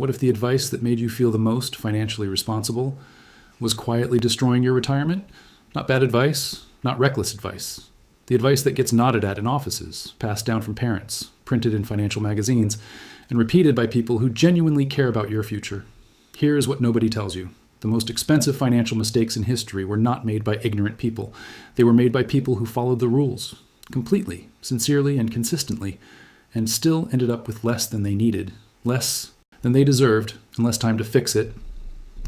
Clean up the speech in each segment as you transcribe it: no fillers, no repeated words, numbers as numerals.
What if the advice that made you feel the most financially responsible was quietly destroying your retirement? Not bad advice, not reckless advice. The advice that gets nodded at in offices, passed down from parents, printed in financial magazines, and repeated by people who genuinely care about your future. Here is what nobody tells you. The most expensive financial mistakes in history were not made by ignorant people. They were made by people who followed the rules, completely, sincerely, and consistently, and still ended up with less than they needed, less than they deserved, and less time to fix it.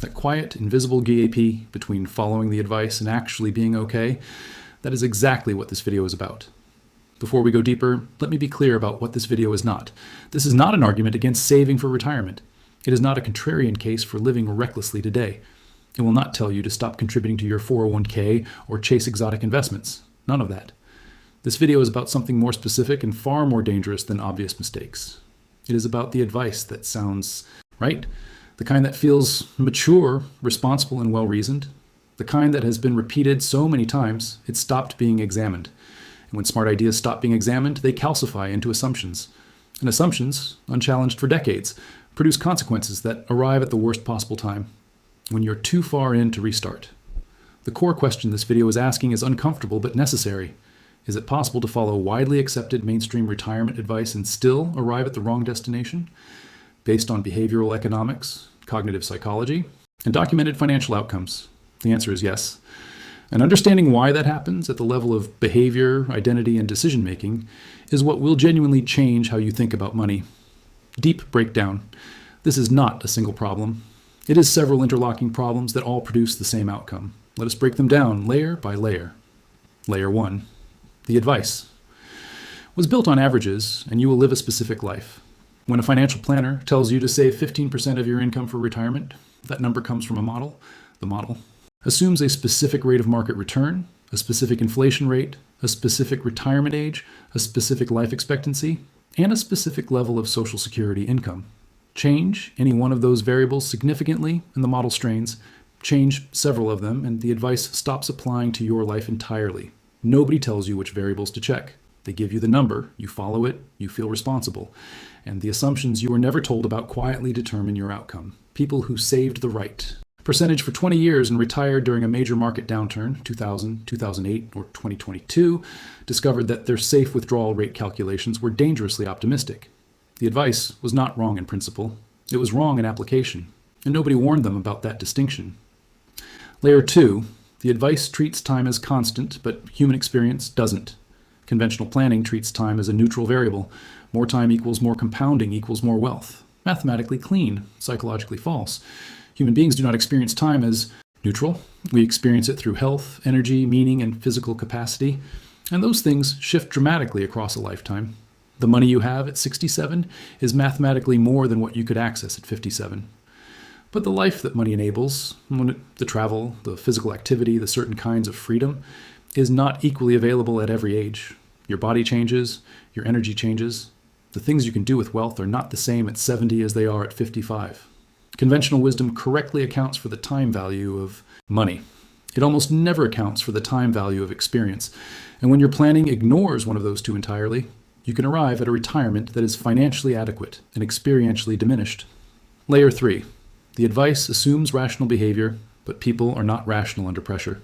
That quiet, invisible gap between following the advice and actually being okay, that is exactly what this video is about. Before we go deeper, let me be clear about what this video is not. This is not an argument against saving for retirement. It is not a contrarian case for living recklessly today. It will not tell you to stop contributing to your 401k or chase exotic investments. None of that. This video is about something more specific and far more dangerous than obvious mistakes. It is about the advice that sounds right, the kind that feels mature, responsible, and well-reasoned, the kind that has been repeated so many times it stopped being examined. And when smart ideas stop being examined, they calcify into assumptions. And assumptions, unchallenged for decades, produce consequences that arrive at the worst possible time, when you're too far in to restart. The core question this video is asking is uncomfortable but necessary. Is it possible to follow widely accepted mainstream retirement advice and still arrive at the wrong destination? Based on behavioral economics, cognitive psychology, and documented financial outcomes? The answer is yes. And understanding why that happens at the level of behavior, identity, and decision-making is what will genuinely change how you think about money. Deep breakdown. This is not a single problem. It is several interlocking problems that all produce the same outcome. Let us break them down layer by layer. Layer 1. The advice was built on averages, and you will live a specific life. When a financial planner tells you to save 15% of your income for retirement, that number comes from a model. The model assumes a specific rate of market return, a specific inflation rate, a specific retirement age, a specific life expectancy, and a specific level of Social Security income. Change any one of those variables significantly, and the model strains. Change several of them, and the advice stops applying to your life entirely. Nobody tells you which variables to check. They give you the number, you follow it, you feel responsible. And the assumptions you were never told about quietly determine your outcome. People who saved the right percentage for 20 years and retired during a major market downturn, 2000, 2008, or 2022, discovered that their safe withdrawal rate calculations were dangerously optimistic. The advice was not wrong in principle. It was wrong in application, and nobody warned them about that distinction. Layer 2. The advice treats time as constant, but human experience doesn't. Conventional planning treats time as a neutral variable. More time equals more compounding equals more wealth. Mathematically clean, psychologically false. Human beings do not experience time as neutral. We experience it through health, energy, meaning, and physical capacity. And those things shift dramatically across a lifetime. The money you have at 67 is mathematically more than what you could access at 57. But the life that money enables, the travel, the physical activity, the certain kinds of freedom, is not equally available at every age. Your body changes, your energy changes. The things you can do with wealth are not the same at 70 as they are at 55. Conventional wisdom correctly accounts for the time value of money. It almost never accounts for the time value of experience. And when your planning ignores one of those two entirely, you can arrive at a retirement that is financially adequate and experientially diminished. Layer 3. The advice assumes rational behavior, but people are not rational under pressure.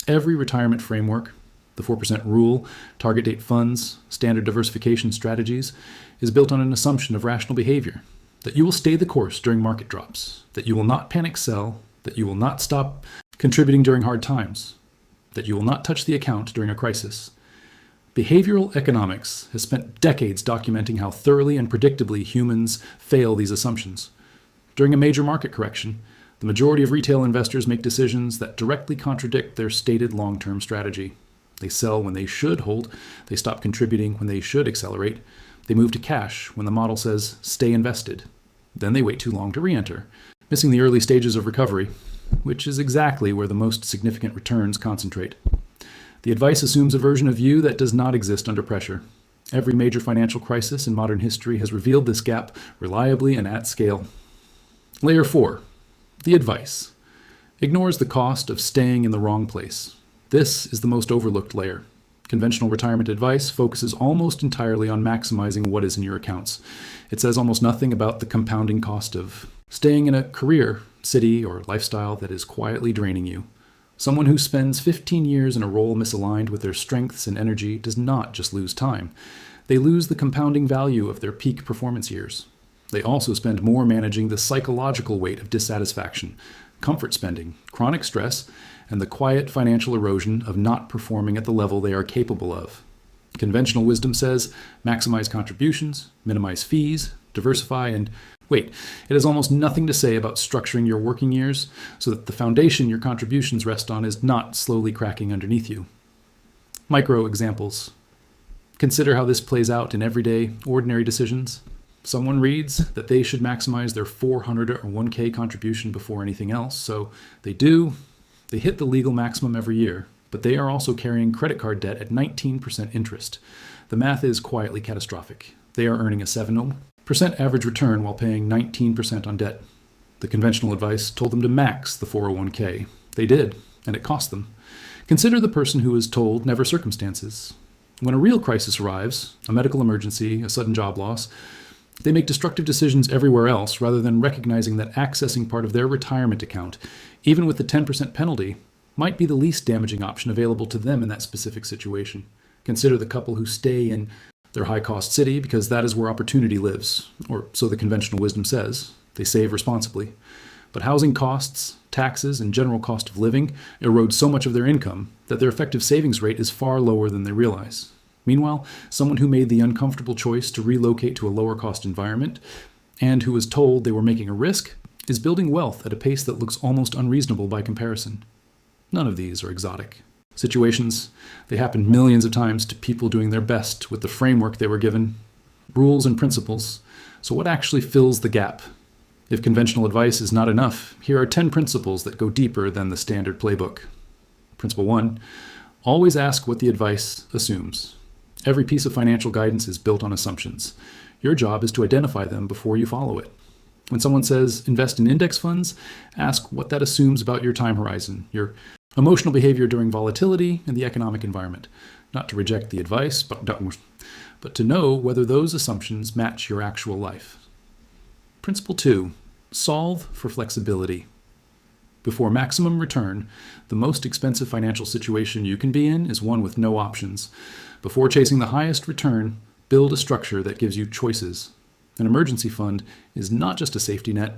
Every retirement framework, the 4% rule, target date funds, standard diversification strategies, is built on an assumption of rational behavior, that you will stay the course during market drops, that you will not panic sell, that you will not stop contributing during hard times, that you will not touch the account during a crisis. Behavioral economics has spent decades documenting how thoroughly and predictably humans fail these assumptions. During a major market correction, the majority of retail investors make decisions that directly contradict their stated long-term strategy. They sell when they should hold, they stop contributing when they should accelerate, they move to cash when the model says stay invested. Then they wait too long to re-enter, missing the early stages of recovery, which is exactly where the most significant returns concentrate. The advice assumes a version of you that does not exist under pressure. Every major financial crisis in modern history has revealed this gap reliably and at scale. Layer 4. The advice ignores the cost of staying in the wrong place. This is the most overlooked layer. Conventional retirement advice focuses almost entirely on maximizing what is in your accounts. It says almost nothing about the compounding cost of staying in a career, city, or lifestyle that is quietly draining you. Someone who spends 15 years in a role misaligned with their strengths and energy does not just lose time. They lose the compounding value of their peak performance years. They also spend more managing the psychological weight of dissatisfaction, comfort spending, chronic stress, and the quiet financial erosion of not performing at the level they are capable of. Conventional wisdom says maximize contributions, minimize fees, diversify, and wait, it has almost nothing to say about structuring your working years so that the foundation your contributions rest on is not slowly cracking underneath you. Micro examples. Consider how this plays out in everyday, ordinary decisions. Someone reads that they should maximize their 400 or 1K contribution before anything else, so they do. They hit the legal maximum every year, but they are also carrying credit card debt at 19% interest. The math is quietly catastrophic. They are earning a 7% average return while paying 19% on debt. The conventional advice told them to max the 401k. They did, and it cost them. Consider the person who is told never circumstances. When a real crisis arrives, a medical emergency, a sudden job loss, they make destructive decisions everywhere else rather than recognizing that accessing part of their retirement account, even with the 10% penalty, might be the least damaging option available to them in that specific situation. Consider the couple who stay in their high-cost city because that is where opportunity lives, or so the conventional wisdom says. They save responsibly. But housing costs, taxes, and general cost of living erode so much of their income that their effective savings rate is far lower than they realize. Meanwhile, someone who made the uncomfortable choice to relocate to a lower-cost environment and who was told they were making a risk is building wealth at a pace that looks almost unreasonable by comparison. None of these are exotic situations. They happen millions of times to people doing their best with the framework they were given, rules and principles. So what actually fills the gap? If conventional advice is not enough, here are 10 principles that go deeper than the standard playbook. Principle 1, always ask what the advice assumes. Every piece of financial guidance is built on assumptions. Your job is to identify them before you follow it. When someone says invest in index funds, ask what that assumes about your time horizon, your emotional behavior during volatility, and the economic environment. Not to reject the advice, but to know whether those assumptions match your actual life. Principle 2, solve for flexibility. Before maximum return, the most expensive financial situation you can be in is one with no options. Before chasing the highest return, build a structure that gives you choices. An emergency fund is not just a safety net.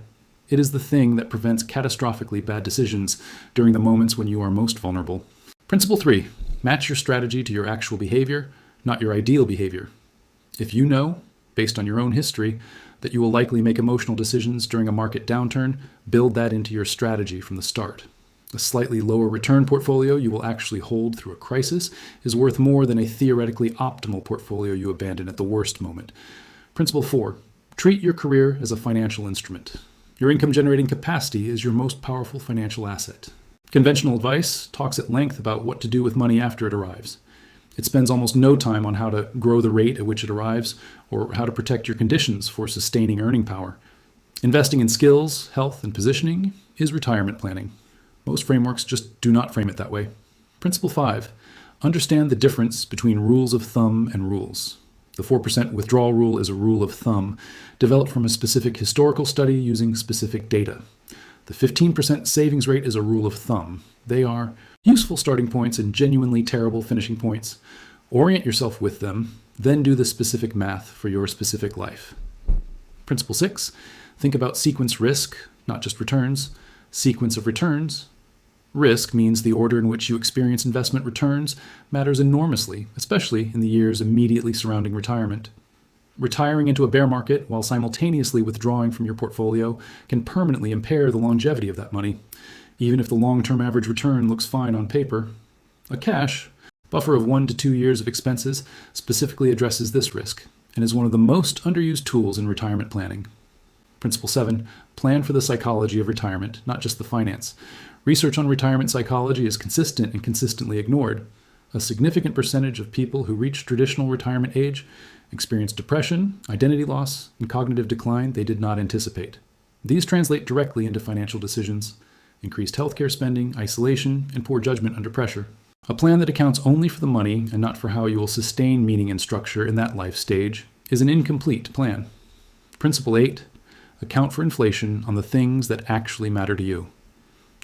It is the thing that prevents catastrophically bad decisions during the moments when you are most vulnerable. Principle 3, match your strategy to your actual behavior, not your ideal behavior. If you know, based on your own history, that you will likely make emotional decisions during a market downturn, build that into your strategy from the start. A slightly lower return portfolio you will actually hold through a crisis is worth more than a theoretically optimal portfolio you abandon at the worst moment. Principle 4, treat your career as a financial instrument. Your income-generating capacity is your most powerful financial asset. Conventional advice talks at length about what to do with money after it arrives. It spends almost no time on how to grow the rate at which it arrives or how to protect your conditions for sustaining earning power. Investing in skills, health, and positioning is retirement planning. Most frameworks just do not frame it that way. Principle 5, understand the difference between rules of thumb and rules. The 4% withdrawal rule is a rule of thumb developed from a specific historical study using specific data. The 15% savings rate is a rule of thumb. They are useful starting points and genuinely terrible finishing points. Orient yourself with them, then do the specific math for your specific life. Principle 6, think about sequence risk, not just returns. Sequence of returns. Risk means the order in which you experience investment returns matters enormously, especially in the years immediately surrounding retirement. Retiring into a bear market while simultaneously withdrawing from your portfolio can permanently impair the longevity of that money, even if the long-term average return looks fine on paper. A cash buffer of 1 to 2 years of expenses specifically addresses this risk and is one of the most underused tools in retirement planning. Principle 7, plan for the psychology of retirement, not just the finance. Research on retirement psychology is consistent and consistently ignored. A significant percentage of people who reach traditional retirement age experience depression, identity loss, and cognitive decline they did not anticipate. These translate directly into financial decisions, increased healthcare spending, isolation, and poor judgment under pressure. A plan that accounts only for the money and not for how you will sustain meaning and structure in that life stage is an incomplete plan. Principle 8, account for inflation on the things that actually matter to you.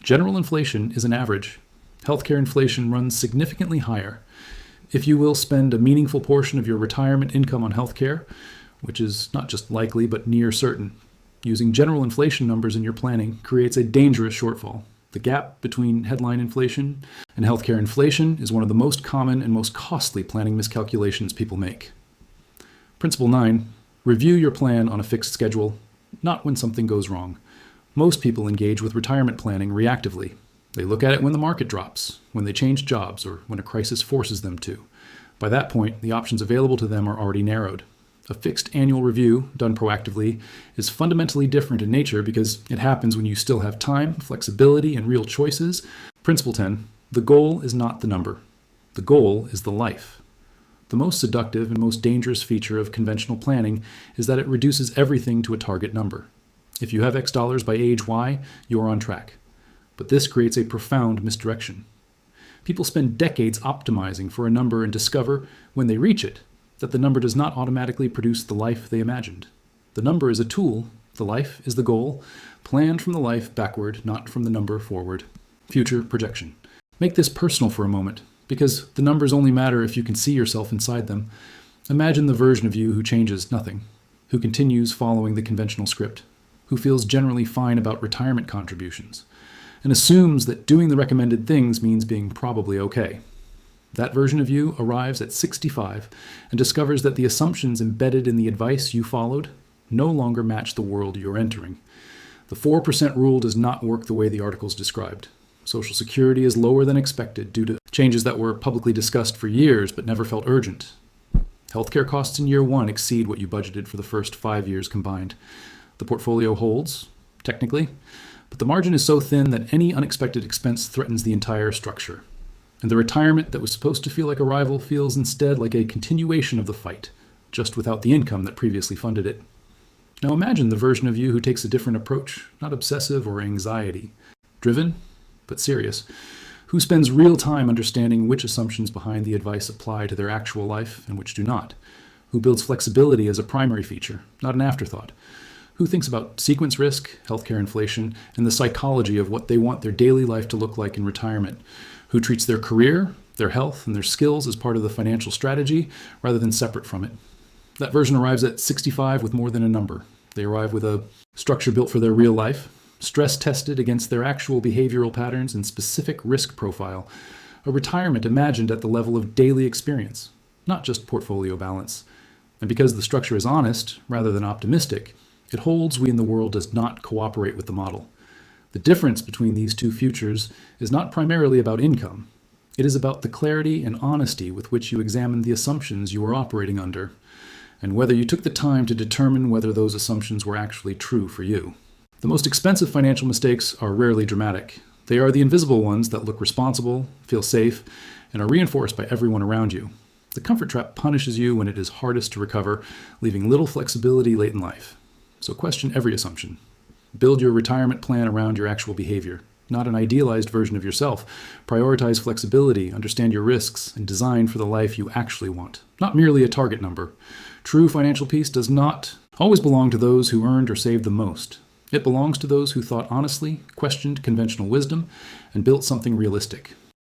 General inflation is an average. Healthcare inflation runs significantly higher. If you will spend a meaningful portion of your retirement income on healthcare, which is not just likely but near certain, using general inflation numbers in your planning creates a dangerous shortfall. The gap between headline inflation and healthcare inflation is one of the most common and most costly planning miscalculations people make. Principle 9, review your plan on a fixed schedule, not when something goes wrong. Most people engage with retirement planning reactively. They look at it when the market drops, when they change jobs, or when a crisis forces them to. By that point, the options available to them are already narrowed. A fixed annual review, done proactively, is fundamentally different in nature because it happens when you still have time, flexibility, and real choices. Principle 10, the goal is not the number. The goal is the life. The most seductive and most dangerous feature of conventional planning is that it reduces everything to a target number. If you have X dollars by age Y, you are on track. But this creates a profound misdirection. People spend decades optimizing for a number and discover, when they reach it, that the number does not automatically produce the life they imagined. The number is a tool, the life is the goal, planned from the life backward, not from the number forward. Future projection. Make this personal for a moment, because the numbers only matter if you can see yourself inside them. Imagine the version of you who changes nothing, who continues following the conventional script, who feels generally fine about retirement contributions, and assumes that doing the recommended things means being probably okay. That version of you arrives at 65 and discovers that the assumptions embedded in the advice you followed no longer match the world you're entering. The 4% rule does not work the way the articles described. Social Security is lower than expected due to changes that were publicly discussed for years but never felt urgent. Healthcare costs in year 1 exceed what you budgeted for the first 5 years combined. The portfolio holds, technically, but the margin is so thin that any unexpected expense threatens the entire structure. And the retirement that was supposed to feel like a rival feels instead like a continuation of the fight, just without the income that previously funded it. Now imagine the version of you who takes a different approach, not obsessive or anxiety-driven, but serious, who spends real time understanding which assumptions behind the advice apply to their actual life and which do not, who builds flexibility as a primary feature, not an afterthought, who thinks about sequence risk, healthcare inflation, and the psychology of what they want their daily life to look like in retirement, who treats their career, their health, and their skills as part of the financial strategy rather than separate from it. That version arrives at 65 with more than a number. They arrive with a structure built for their real life, stress-tested against their actual behavioral patterns and specific risk profile, a retirement imagined at the level of daily experience, not just portfolio balance. And because the structure is honest rather than optimistic, it holds we in the world does not cooperate with the model. The difference between these two futures is not primarily about income. It is about the clarity and honesty with which you examine the assumptions you are operating under, and whether you took the time to determine whether those assumptions were actually true for you. The most expensive financial mistakes are rarely dramatic. They are the invisible ones that look responsible, feel safe, and are reinforced by everyone around you. The comfort trap punishes you when it is hardest to recover, leaving little flexibility late in life. So question every assumption. Build your retirement plan around your actual behavior, not an idealized version of yourself. Prioritize flexibility, understand your risks, and design for the life you actually want, not merely a target number. True financial peace does not always belong to those who earned or saved the most. It belongs to those who thought honestly, questioned conventional wisdom, and built something realistic.